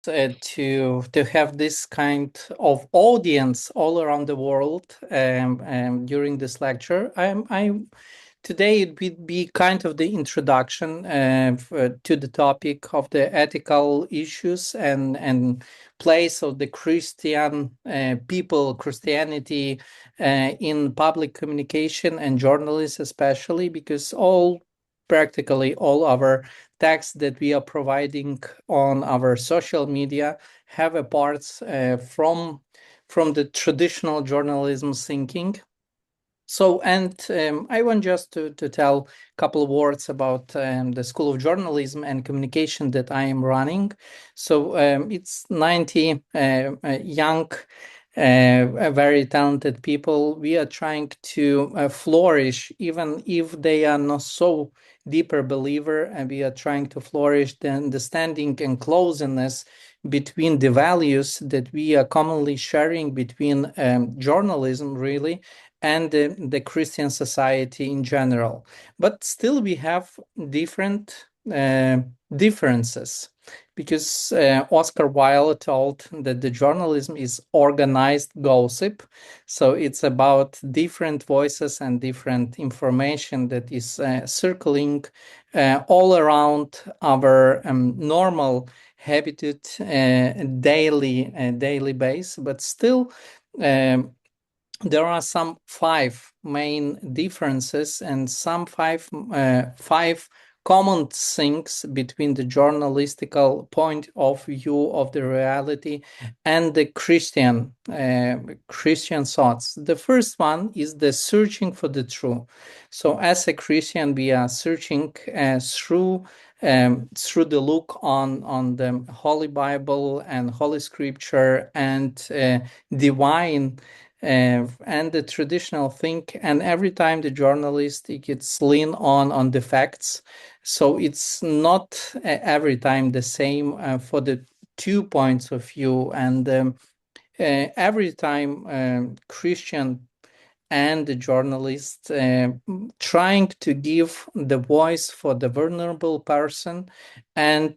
to have this kind of audience all around the world during this lecture. Today it would be kind of the introduction to the topic of the ethical issues and place of the Christian people, Christianity in public communication and journalism, especially because practically all our texts that we are providing on our social media have a parts from the traditional journalism thinking. So, and I want just to tell a couple of words about the School of Journalism and Communication that I am running. So it's 90 young, very talented people. We are trying to flourish, even if they are not so deeper believer, and we are trying to flourish the understanding and closeness between the values that we are commonly sharing between journalism, really, and the Christian society in general. But still, we have different differences because Oscar Wilde told that the journalism is organized gossip. So it's about different voices and different information that is circling all around our normal habitat daily base, but still there are some five main differences and some five common things between the journalistical point of view of the reality and the Christian thoughts. The first one is the searching for the truth. So as a Christian, we are searching through the look on the Holy Bible and Holy Scripture and divine and the traditional thing, and every time the journalist gets lean on the facts, so it's not every time the same for the 2 points of view, and every time Christian and the journalist trying to give the voice for the vulnerable person, and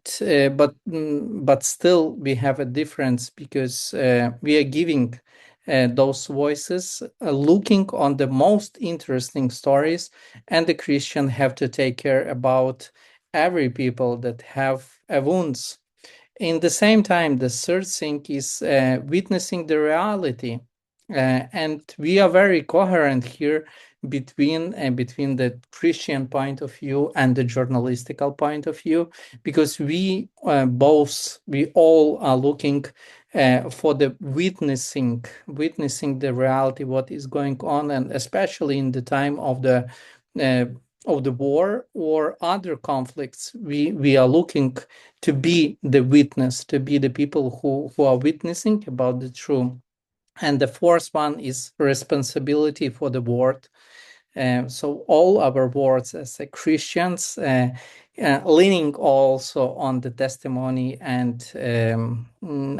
but still we have a difference because we are giving those voices looking on the most interesting stories, and the Christian have to take care about every people that have wounds. In the same time, the third thing is witnessing the reality. And we are very coherent here between the Christian point of view and the journalistical point of view, because we all are looking for the witnessing the reality, what is going on, and especially in the time of the war or other conflicts, we are looking to be the witness, to be the people who are witnessing about the truth. And the fourth one is responsibility for the word. So all our words as Christians, leaning also on the testimony and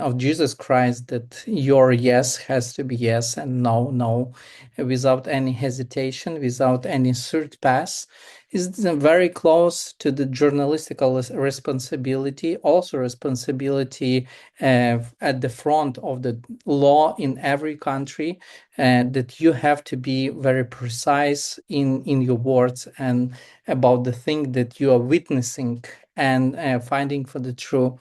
of Jesus Christ, that your yes has to be yes and no, without any hesitation, without any third pass, is very close to the journalistical responsibility, also responsibility at the front of the law in every country, that you have to be very precise in your words and about the thing that you are witnessing and finding for the truth,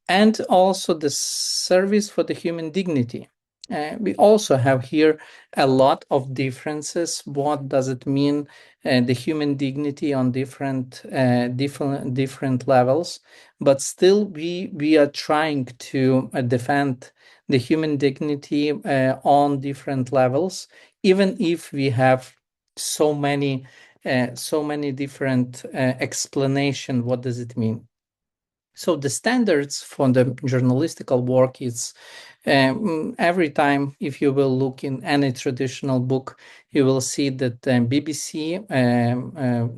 and also the service for the human dignity. We also have here a lot of differences. What does it mean, the human dignity on different levels? But still, we are trying to defend the human dignity on different levels, even if we have so many different explanation. What does it mean? So the standards for the journalistical work is every time, if you will look in any traditional book, you will see that BBC,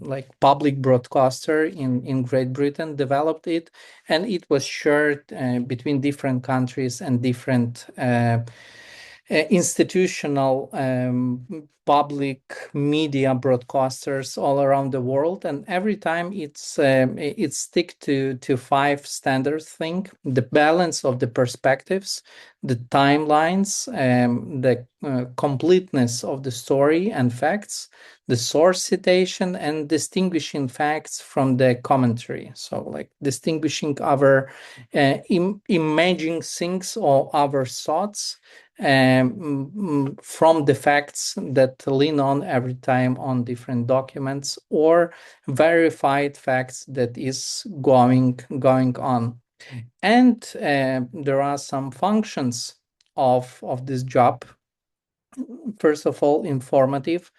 like public broadcaster in Great Britain, developed it, and it was shared between different countries and different institutional public media broadcasters all around the world, and every time it stick to five standard thing: the balance of the perspectives, the timelines, the completeness of the story and facts, the source citation, and distinguishing facts from the commentary. So, like distinguishing our imaging things or our thoughts from the facts that lean on every time on different documents or verified facts that is going on. And there are some functions of this job. First of all, informative,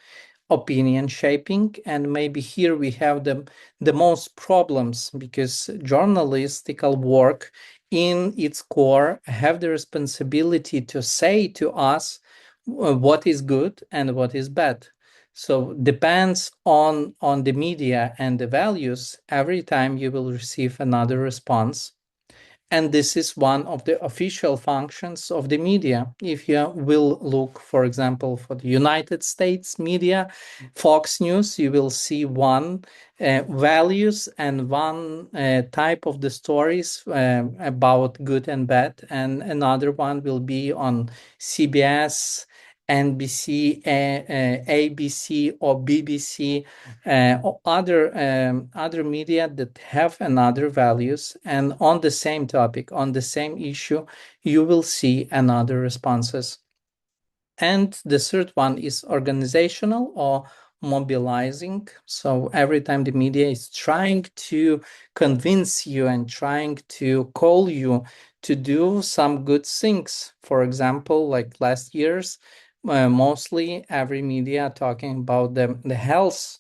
opinion shaping, and maybe here we have the most problems, because journalistical work in its core have the responsibility to say to us what is good and what is bad. So depends on the media and the values, every time you will receive another response. And this is one of the official functions of the media. If you will look, for example, for the United States media, Fox News, you will see one values and one type of the stories about good and bad, and another one will be on CBS, NBC, ABC, or BBC, or other media that have another values, and on the same topic, on the same issue, you will see another responses. And the third one is organizational or mobilizing. So every time the media is trying to convince you and trying to call you to do some good things. For example, like last year's, mostly every media talking about the health,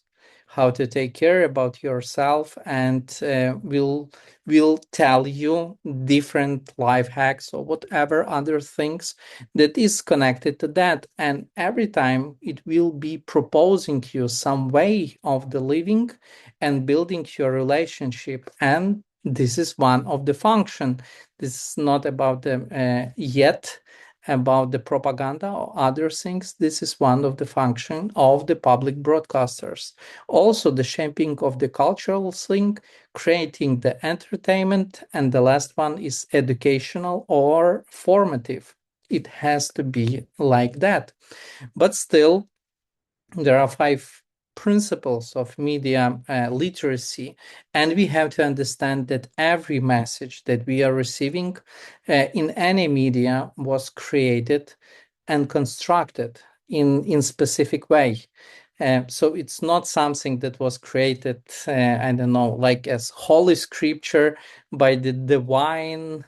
how to take care about yourself, and will tell you different life hacks or whatever other things that is connected to that. And every time it will be proposing you some way of the living and building your relationship. And this is one of the function. This is not about the yet about the propaganda or other things. This is one of the function of the public broadcasters. Also the shaping of the cultural thing, creating the entertainment, and the last one is educational or formative. It has to be like that. But still, there are five principles of media literacy, and we have to understand that every message that we are receiving in any media was created and constructed in specific way. So it's not something that was created, I don't know, like as holy scripture by the divine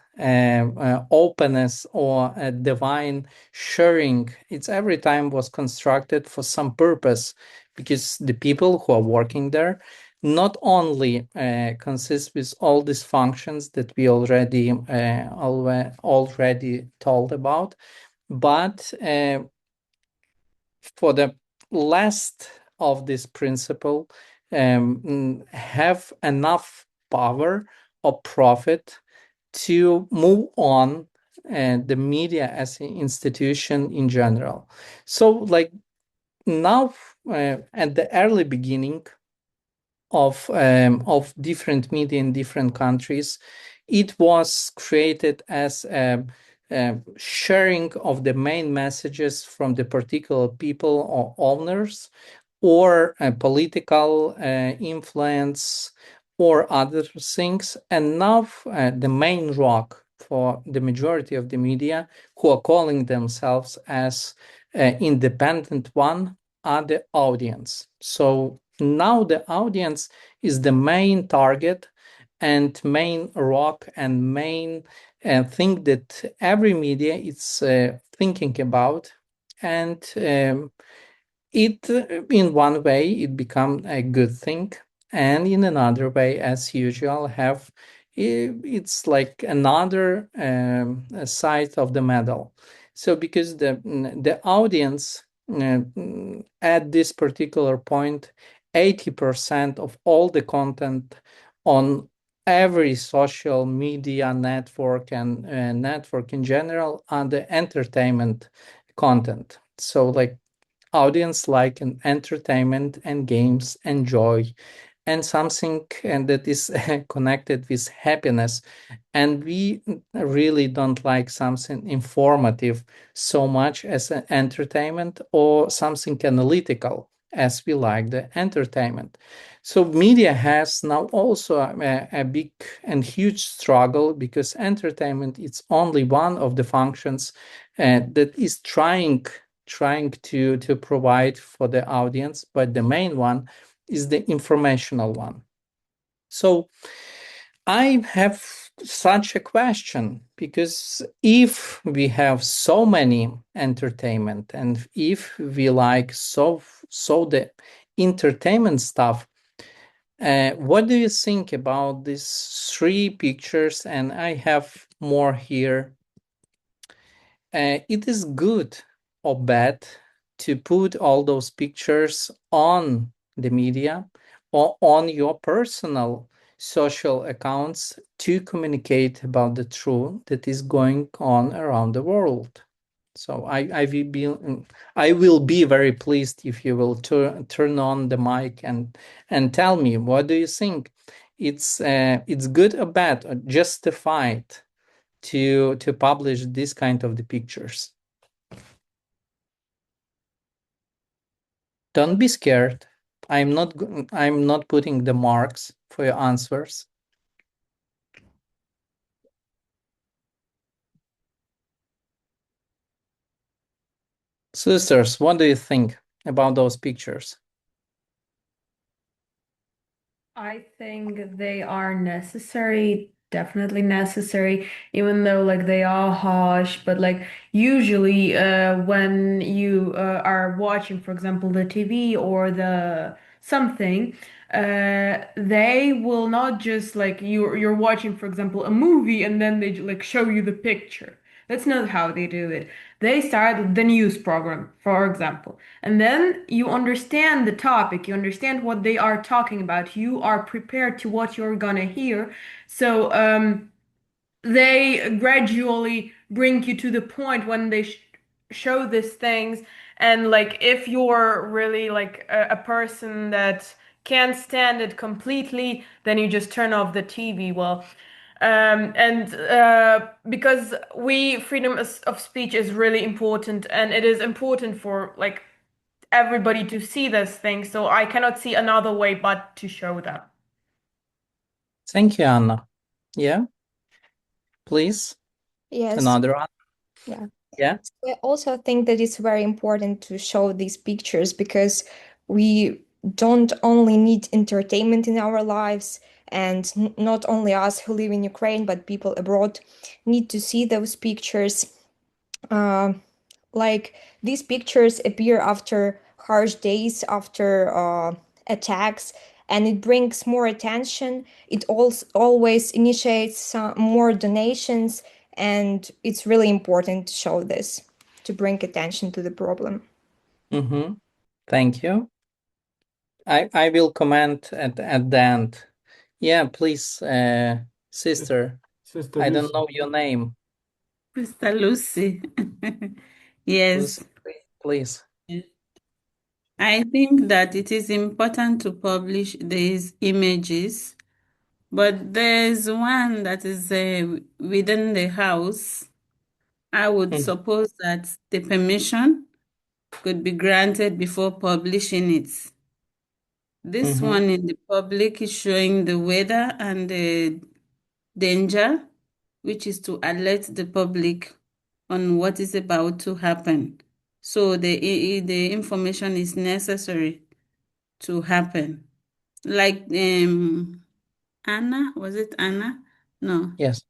openness or a divine sharing. It's every time was constructed for some purpose, because the people who are working there not only consist with all these functions that we already told about, but for the last of this principle, have enough power or profit to move on the media as an institution in general. So like now, at the early beginning of different media in different countries, it was created as a sharing of the main messages from the particular people or owners, or political influence, or other things. And now the main rock for the majority of the media, who are calling themselves as independent one, are the audience. So now the audience is the main target and main rock and main thing that every media is thinking about. And it in one way it become a good thing, and in another way, as usual, have it's like another side of the medal. So because the audience at this particular point, 80% of all the content on every social media network and network in general are the entertainment content. So like audience like an entertainment and games and joy and something and that is connected with happiness, and we really don't like something informative so much as an entertainment or something analytical as we like the entertainment. So media has now also a big and huge struggle because entertainment is only one of the functions that is trying to provide for the audience, but the main one is the informational one. So I have such a question because if we have so many entertainment and if we like so the entertainment stuff, what do you think about these three pictures? And I have more here. It is good or bad to put all those pictures on the media or on your personal social accounts to communicate about the truth that is going on around the world. So I will be very pleased if you will turn on the mic and tell me what do you think. It's good or bad or justified to publish this kind of the pictures. Don't be scared. I'm not putting the marks for your answers. Sisters, what do you think about those pictures? I think they are necessary, definitely necessary, even though like they are harsh, but like usually when you are watching, for example, the TV or the something, they will not just like you're watching, for example, a movie and then they like show you the picture. That's not how they do it. They start the news program, for example. And then you understand the topic, you understand what they are talking about, you are prepared to what you're gonna hear. So they gradually bring you to the point when they show these things. And like if you're really like a person that can't stand it completely, then you just turn off the TV. Well, and because we freedom of speech is really important, and it is important for like everybody to see this thing, so I cannot see another way but to show them. Thank you, Anna. Yeah, please. Yes, Another one. yeah. Yeah. I also think that it's very important to show these pictures because we don't only need entertainment in our lives, and not only us who live in Ukraine, but people abroad need to see those pictures. Uh, like these pictures appear after harsh days, after attacks, and it brings more attention. It also always initiates more donations, and it's really important to show this to bring attention to the problem. Mm-hmm. Thank you. I will comment at the end. Yeah, please, sister. Sister I don't Lucy. know your name. Sister Lucy. Lucy, Yes, please. I think that it is important to publish these images, but there's one that is within the house. I would Mm, suppose that the permission could be granted before publishing it. This mm-hmm, one in the public is showing the weather and the danger, which is to alert the public on what is about to happen. So the information is necessary to happen. Like Anna, was it Anna? No, yes.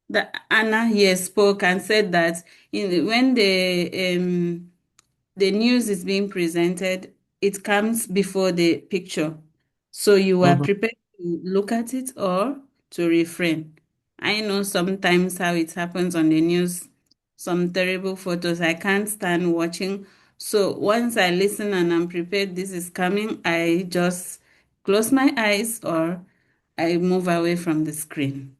the Anna here spoke and said that when the news is being presented, it comes before the picture. So you are Mm-hmm. prepared to look at it or to refrain. I know sometimes how it happens on the news, some terrible photos I can't stand watching. So once I listen and I'm prepared this is coming, I just close my eyes or I move away from the screen.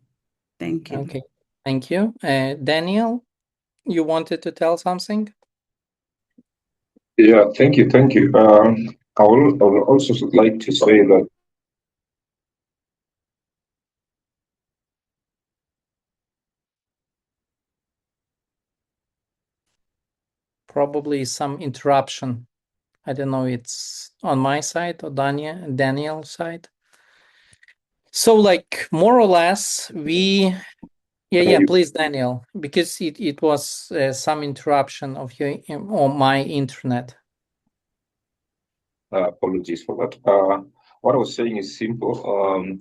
Thank you. Okay. Thank you. Daniel, you wanted to tell something? Yeah, thank you, thank you. I will also like to say that Probably some interruption. I don't know, it's on my side or Daniel's side. So like more or less we yeah, you, please Daniel, because it was some interruption of your or my internet. apologies for that. What I was saying is simple.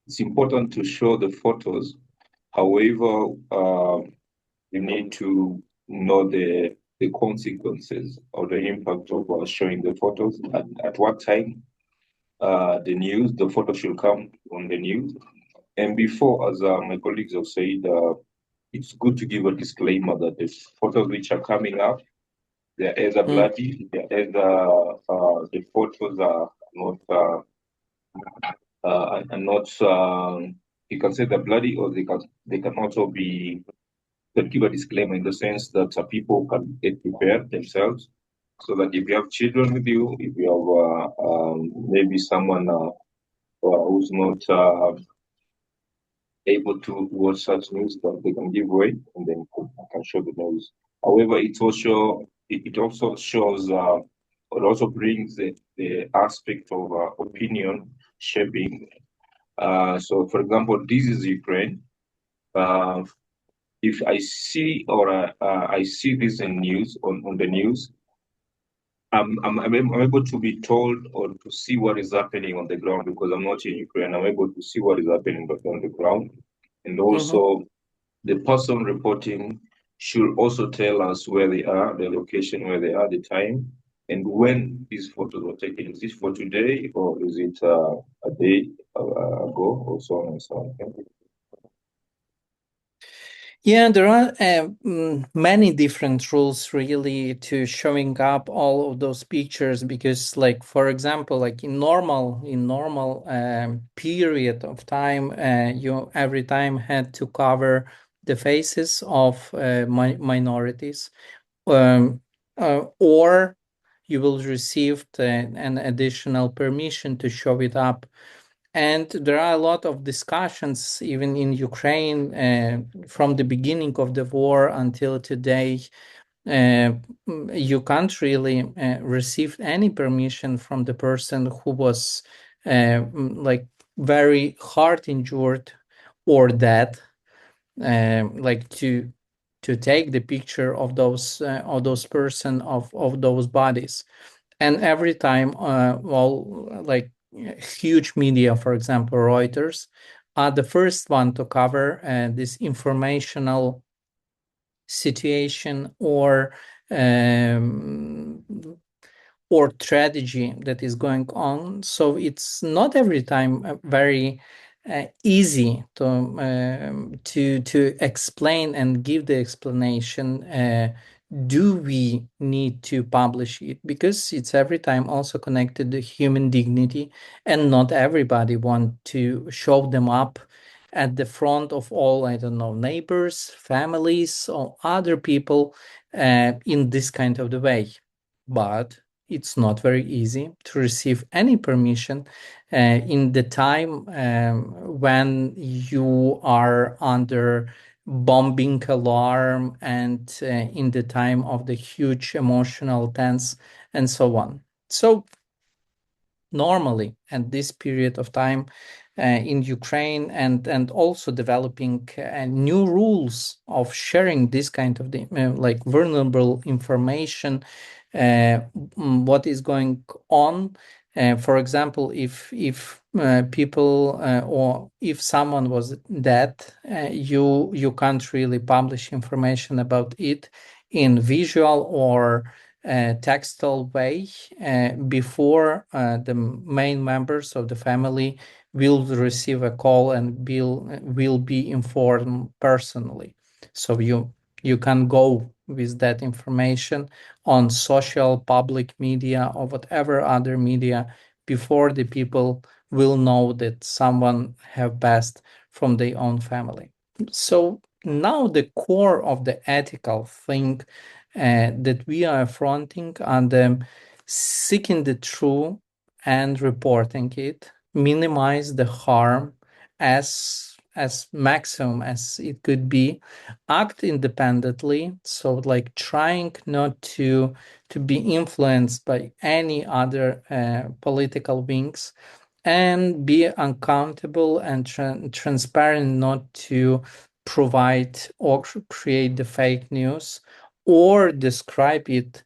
It's important to show the photos. However, you need to know the consequences or the impact of showing the photos at what time the photo should come on the news. And before, as my colleagues have said, it's good to give a disclaimer that the photos which are coming up, they're either Mm. bloody, they're either the photos are not you can say they're bloody, or they can also be, can give a disclaimer in the sense that people can get prepared themselves, so that if you have children with you, if you have maybe someone who's not able to watch such news, that they can give way and then can show the news. However, it also shows it also brings the aspect of opinion shaping. So, for example, this is Ukraine. Uh, if I see or I see this in news on the news, I'm able to be told or to see what is happening on the ground because I'm not in Ukraine. I'm able to see what is happening on the ground, and Mhm. also the person reporting should also tell us where they are, the location where they are, the time, and when these photos were taken. Is this for today or is it a day ago, or so on and so on? Yeah, there are many different rules really to showing up all of those pictures because, like for example, like in normal period of time, you every time had to cover the faces of minorities, um, or you will receive an additional permission to show it up. And there are a lot of discussions, even in Ukraine, from the beginning of the war until today. Uh, you can't really receive any permission from the person who was like very hard injured or dead, like to take the picture of those person of those bodies. And every time well, like huge media, for example Reuters, are the first one to cover this informational situation um, or strategy that is going on. So it's not every time very easy to explain and give the explanation. Do we need to publish it? Because it's every time also connected to human dignity, and not everybody want to show them up at the front of all, I don't know, neighbors, families, or other people in this kind of the way. But it's not very easy to receive any permission in the time when you are under bombing alarm, and in the time of the huge emotional tense and so on. So normally at this period of time in Ukraine, and also developing new rules of sharing this kind of like vulnerable information, what is going on. For example, if people or if someone was dead, you can't really publish information about it in visual or textual way before the main members of the family will receive a call and will be informed personally. So you can go with that information on social public media or whatever other media before the people will know that someone have passed from their own family. So now the core of the ethical thing that we are affronting and seeking the truth and reporting it, minimize the harm as maximum as it could be, act independently, so like trying not to be influenced by any other political wings, and be accountable and transparent, not to provide or create the fake news or describe it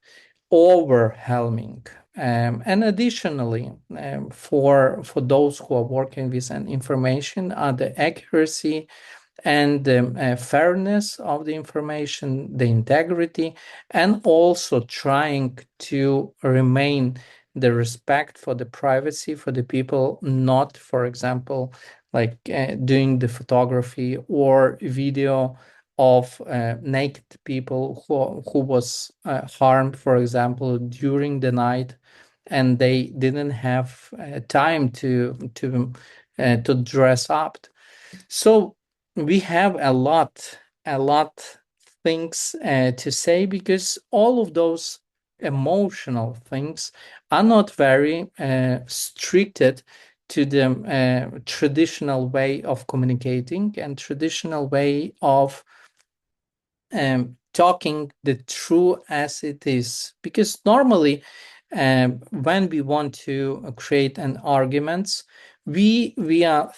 overwhelming. And additionally, for those who are working with an information, the accuracy and the fairness of the information, the integrity, and also trying to remain the respect for the privacy for the people, not, for example, like doing the photography or video of naked people who was harmed, for example, during the night, and they didn't have time to dress up. So we have a lot things to say, because all of those emotional things are not very stricted to the traditional way of communicating and traditional way of talking the truth as it is. Because normally, when we want to create an arguments, we are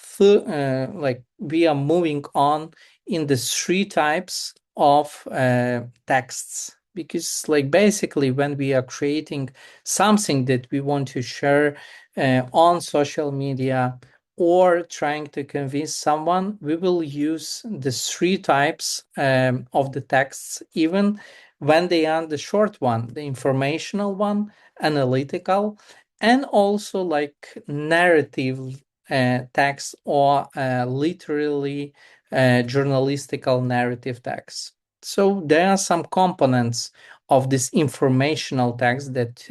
like we are moving on in the three types of texts. Because like basically when we are creating something that we want to share on social media or trying to convince someone, we will use the three types of the texts, even when they are the short one, the informational one, analytical, and also like narrative text, or literally journalistical narrative text. So there are some components of this informational text that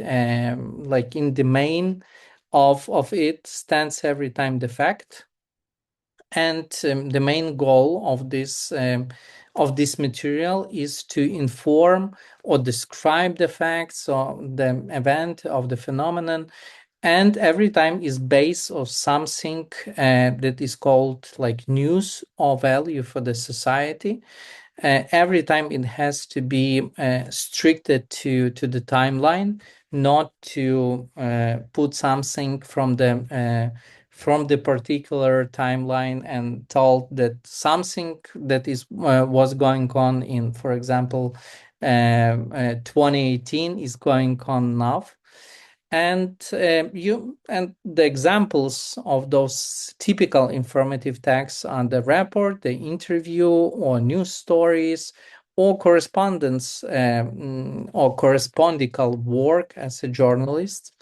like in the main of it stands every time the fact, and the main goal of this material is to inform or describe the facts or the event of the phenomenon, and every time is based on something that is called like news or value for the society. Every time it has to be stricted to the timeline, not to put something from the particular timeline and told that something that is was going on in, for example, 2018 is going on now. And the examples of those typical informative texts are the report, the interview, or news stories, or correspondence, or correspondical work as a journalist.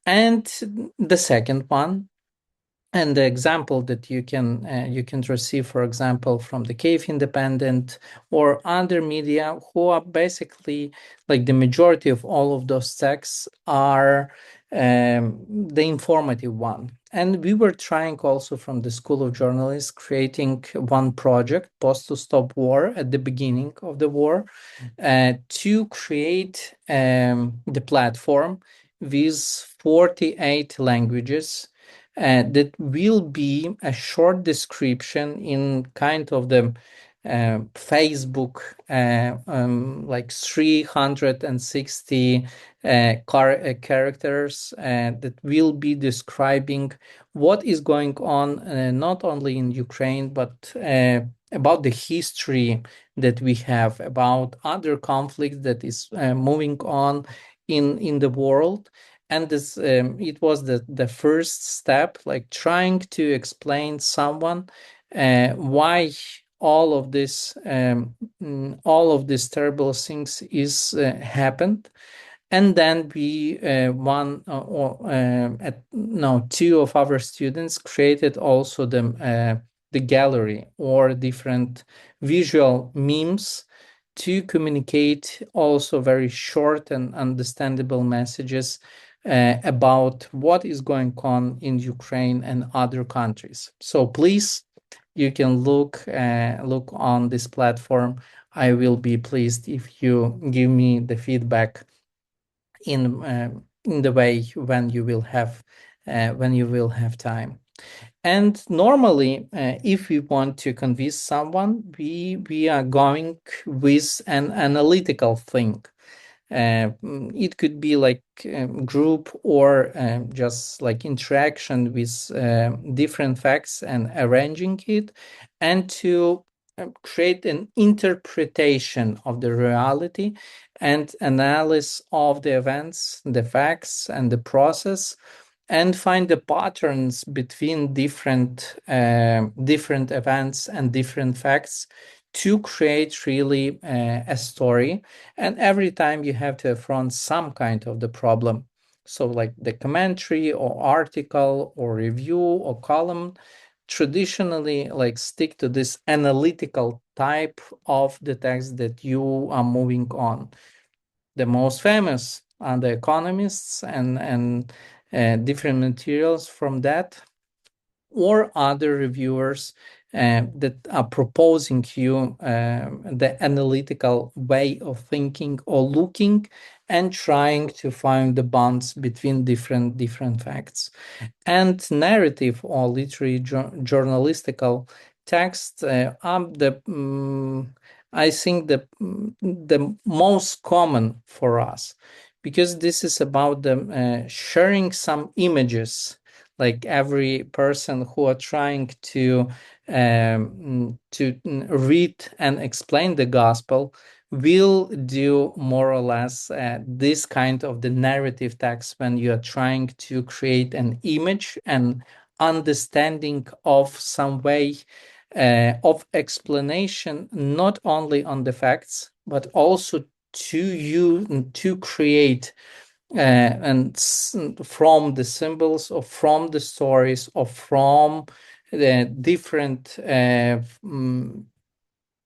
And the second one, and the example that you can receive, for example, from the Cave Independent or other media, who are basically like the majority of all of those texts are the informative one. And we were trying also from the School of Journalists, creating one project, Post to Stop War, at the beginning of the war, to create the platform with 48 languages, that will be a short description in kind of the Facebook, like 360 characters, that will be describing what is going on, not only in Ukraine, but about the history that we have, about other conflicts that is moving on in the world. And this it was the first step, like trying to explain someone why all of these terrible things is happened. And then we one or at no two of our students created also the gallery or different visual memes to communicate also very short and understandable messages about what is going on in Ukraine and other countries. So please, you can look on this platform. I will be pleased if you give me the feedback in the way when you will have time. And normally, if we want to convince someone, we are going with an analytical thing. It could be like group or just like interaction with different facts and arranging it, and to create an interpretation of the reality and analysis of the events, the facts, and the process, and find the patterns between different events and different facts to create really a story. And every time you have to affront some kind of the problem, so like the commentary or article or review or column traditionally like stick to this analytical type of the text that you are moving on. The most famous are the economists and different materials from that, or other reviewers that are proposing you the analytical way of thinking or looking and trying to find the bonds between different facts. And narrative or literary journalistical text are I think the most common for us, because this is about them sharing some images, like every person who are trying to read and explain the gospel will do more or less this kind of the narrative text when you are trying to create an image and understanding of some way of explanation, not only on the facts but also to create from the symbols or from the stories or from the different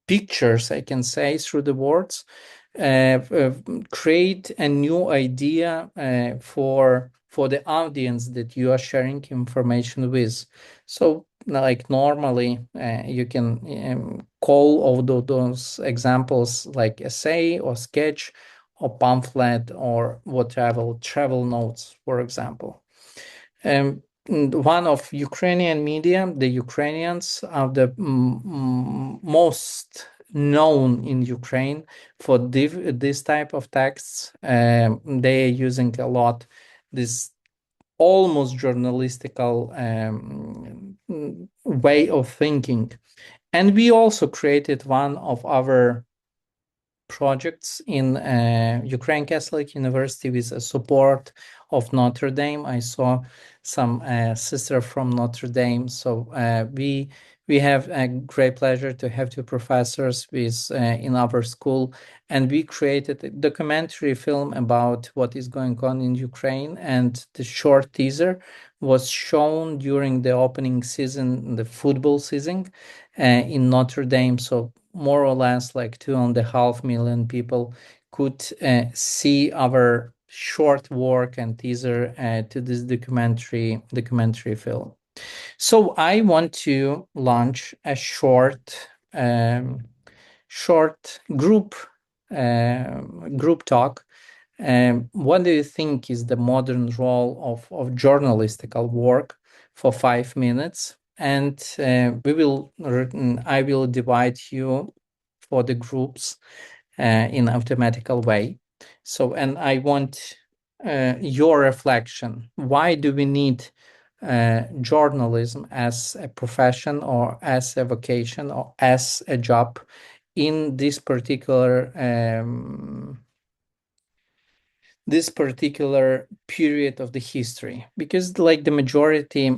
pictures, I can say, through the words, uh, create a new idea for the audience that you are sharing information with. So, like normally, you can call all those examples like essay or sketch or pamphlet or whatever, travel notes, for example. One of Ukrainian media, the Ukrainians are the most known in Ukraine for this type of texts. They are using a lot this almost journalistical way of thinking. And we also created one of our projects in Ukraine Catholic University with the support of Notre Dame. I saw some sister from Notre Dame, so we have a great pleasure to have two professors with in our school, and we created a documentary film about what is going on in Ukraine. And the short teaser was shown during the opening season, the football season, in Notre Dame. So more or less like 2.5 million people could see our short work and teaser to this documentary film. So I want to launch a short group talk. What do you think is the modern role of journalistical work for 5 minutes? And I will divide you for the groups in automatical way. So, and I want your reflection. Why do we need journalism as a profession or as a vocation or as a job in this particular period of the history? Because like the majority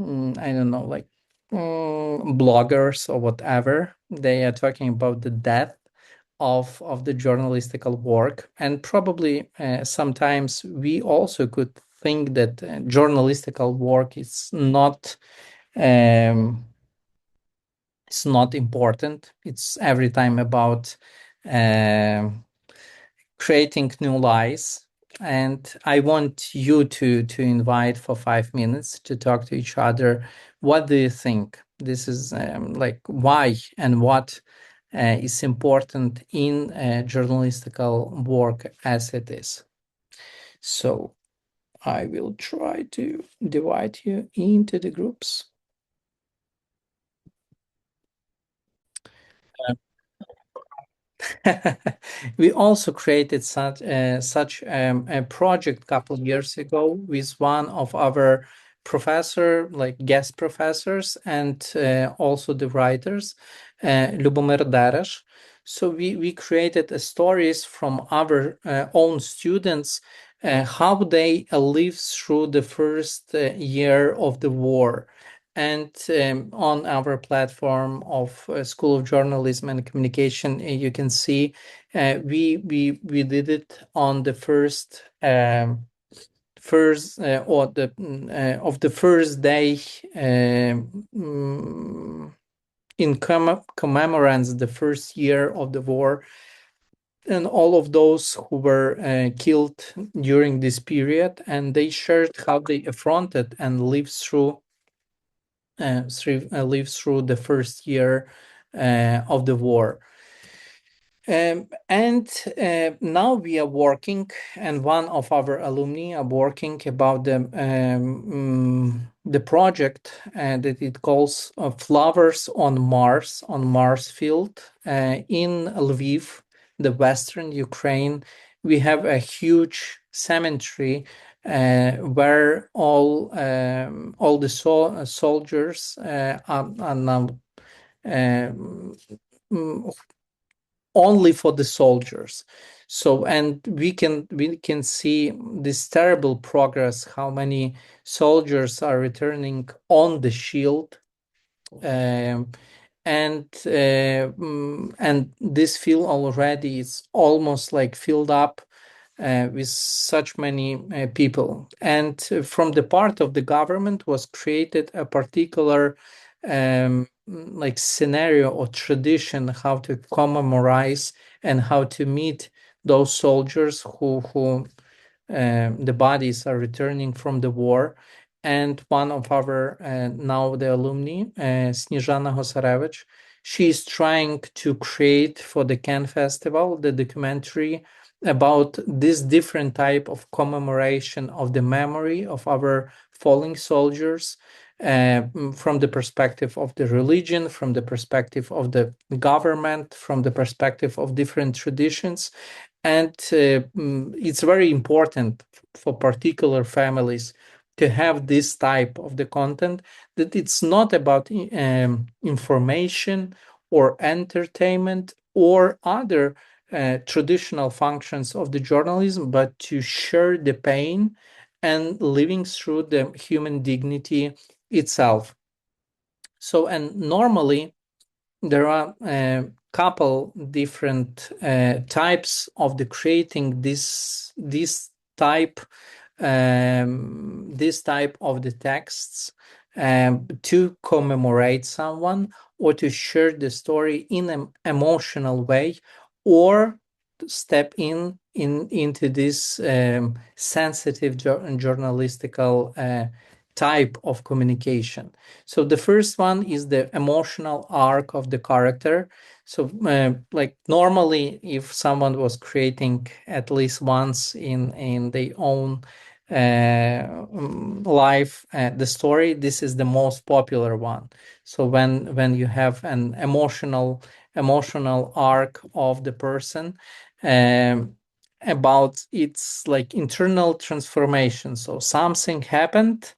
I don't know, like bloggers or whatever, they are talking about the death of the journalistical work. And probably sometimes we also could think that journalistical work is not it's not important. It's every time about creating new lies. And I want you to invite for 5 minutes to talk to each other. What do you think? This is like why and what is important in journalistical work as it is. So I will try to divide you into the groups. We also created such a project a couple of years ago with one of our professor, like guest professors, and also the writers, Lubomir Darash. So we created stories from our own students, how they lived through the first year of the war. And on our platform of School of Journalism and Communication, you can see we did it on the first or the of the first day in commemorance the first year of the war, and all of those who were killed during this period, and they shared how they affronted and lived through the first year of the war. And now we are working, and one of our alumni are working about the project that it calls Flowers on Mars Field in Lviv, the Western Ukraine. We have a huge cemetery where all the soldiers are now um, only for the soldiers. So, and we can see this terrible progress, how many soldiers are returning on the shield. um, and this field already is almost like filled up with such many people. And from the part of the government was created a particular like scenario or tradition how to commemorate and how to meet those soldiers who the bodies are returning from the war. And one of our now the alumni, Snezhana Hosarevich, she is trying to create for the Cannes Festival the documentary about this different type of commemoration of the memory of our fallen soldiers, from the perspective of the religion, from the perspective of the government, from the perspective of different traditions. And it's very important for particular families to have this type of the content, that it's not about information or entertainment or other traditional functions of the journalism, but to share the pain and living through the human dignity itself. So, and normally there are a couple different types of the creating this type of the texts to commemorate someone or to share the story in an emotional way, or to step into this sensitive journalistical type of communication. So the first one is the emotional arc of the character. So like normally, if someone was creating at least once in their own life the story, this is the most popular one. So when you have an emotional arc of the person, um, about its like internal transformation. So something happened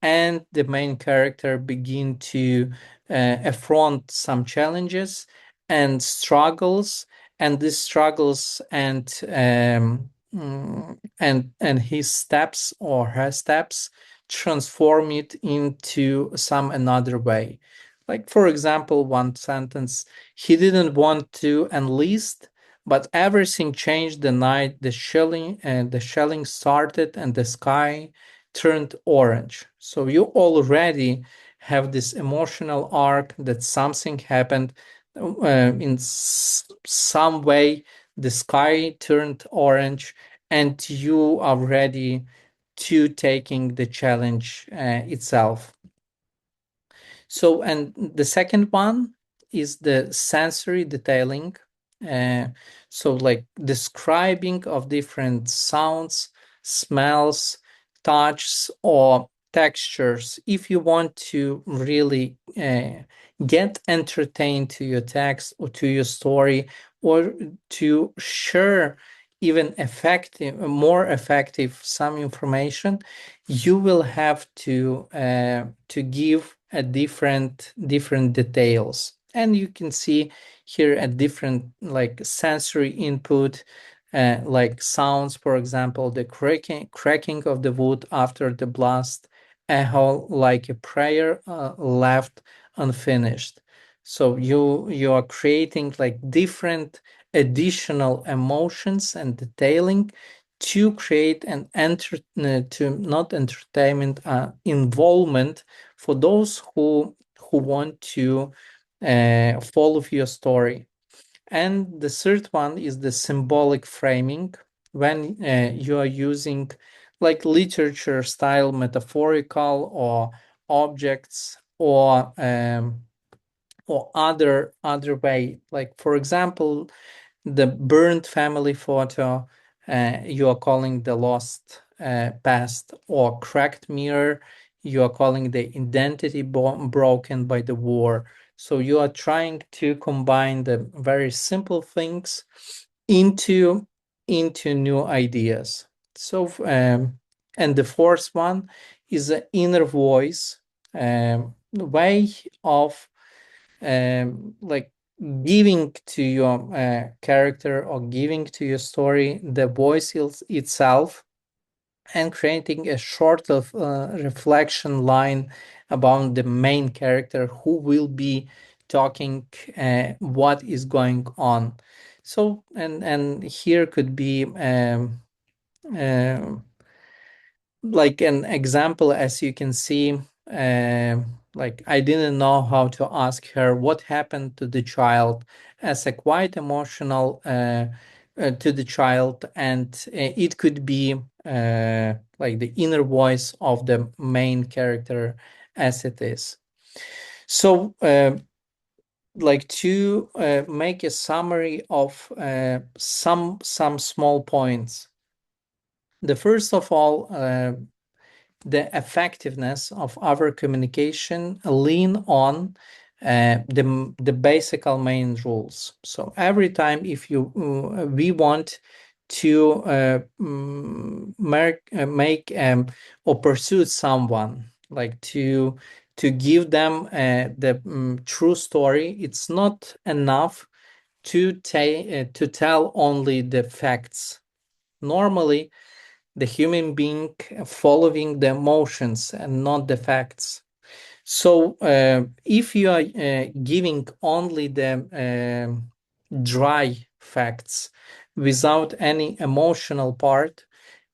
and the main character begin to affront some challenges and struggles, and these struggles and his steps or her steps transform it into some another way. Like for example, one sentence: he didn't want to enlist, but everything changed the night the shelling started and the sky turned orange. So you already have this emotional arc that something happened in some way, the sky turned orange, and you are ready to taking the challenge itself. So, and the second one is the sensory detailing. So like describing of different sounds, smells, touches, or textures. If you want to really get entertained to your text or to your story, or to share even more effective some information, you will have to give a different details. And you can see here a different like sensory input, like sounds, for example, the cracking of the wood after the blast, echo like a prayer left unfinished. So you are creating like different additional emotions and detailing to create an to not entertainment, involvement for those who want to follow your story. And the third one is the symbolic framing, when you are using like literature style metaphorical or objects, or other way, like for example the burnt family photo, you are calling the lost past, or cracked mirror, you are calling the identity broken by the war. So you are trying to combine the very simple things into new ideas. So and the fourth one is the inner voice, way of like giving to your character, or giving to your story the voice itself, and creating a short of reflection line about the main character who will be talking, what is going on. So and here could be um, like an example, as you can see, like I didn't know how to ask her what happened to the child, as a quite emotional to the child, and it could be like the inner voice of the main character as it is. So like to make a summary of some small points. The first of all, the effectiveness of our communication lean on the basic main rules. So every time if you we want to make or pursue someone, like to give them the true story, it's not enough to tell only the facts. Normally the human being following the emotions and not the facts. So if you are giving only the dry facts without any emotional part,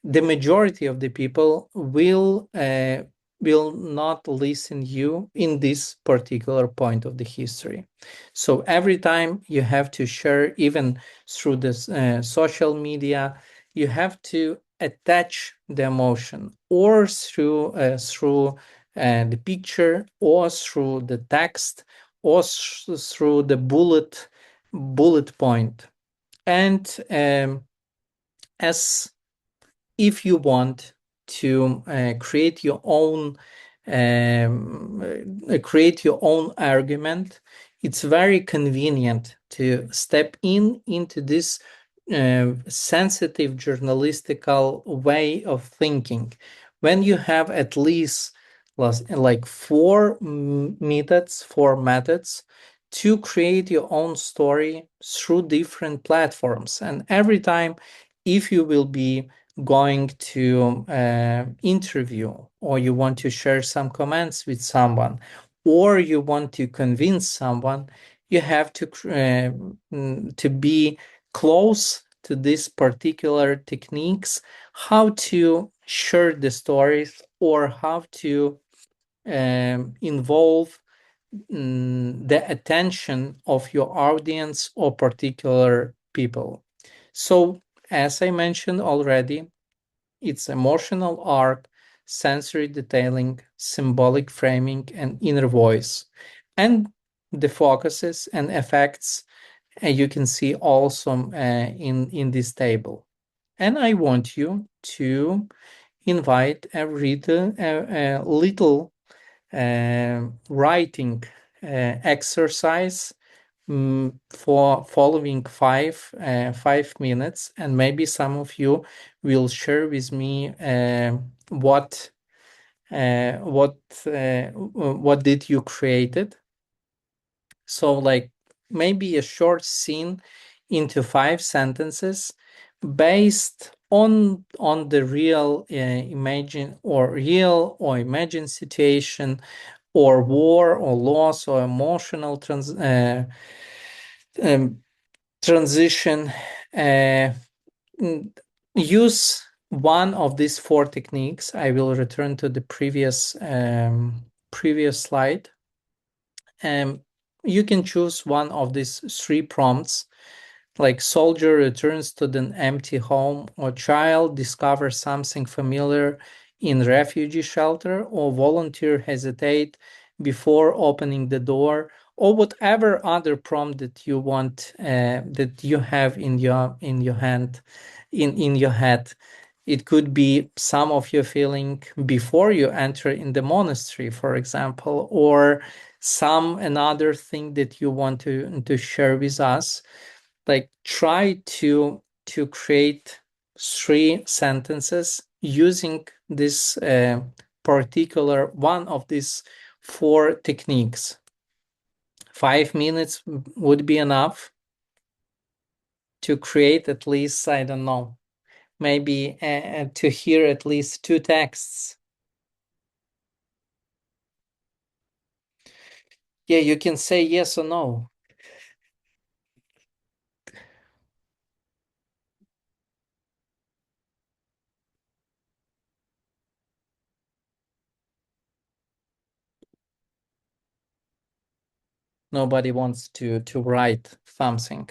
the majority of the people will not listen you in this particular point of the history. So every time you have to share, even through this social media, you have to attach the emotion, or through the picture, or through the text, or through the bullet point. And as if you want to create your own argument, it's very convenient to step into this sensitive journalistical way of thinking, when you have at least like four methods to create your own story through different platforms. And every time, if you will be going to interview, or you want to share some comments with someone, or you want to convince someone, you have to be close to these particular techniques, how to share the stories, or how to involve the attention of your audience or particular people. So, as I mentioned already, it's emotional arc, sensory detailing, symbolic framing, and inner voice. And the focuses and effects you can see also in this table. And I want you to invite a reader a little writing exercise for following 5 minutes, and maybe some of you will share with me what uh, what what did you created. So like maybe a short scene into 5 sentences based on the real imagine or real or imagined situation or war or loss or emotional um, transition. uh, mm, Use one of these four techniques. I will return to the previous slide. You can choose one of these three prompts, like soldier returns to the empty home, or child discovers something familiar in refugee shelter, or volunteer hesitate before opening the door, or whatever other prompt that you want, that you have in your hand, in your head. It could be some of your feeling before you enter in the monastery, for example, or some another thing that you want to share with us. Like try to create 3 sentences using this particular one of these four techniques. 5 minutes would be enough to create at least, I don't know, maybe to hear at least 2 texts. Yeah, you can say yes or no. Nobody wants to write something.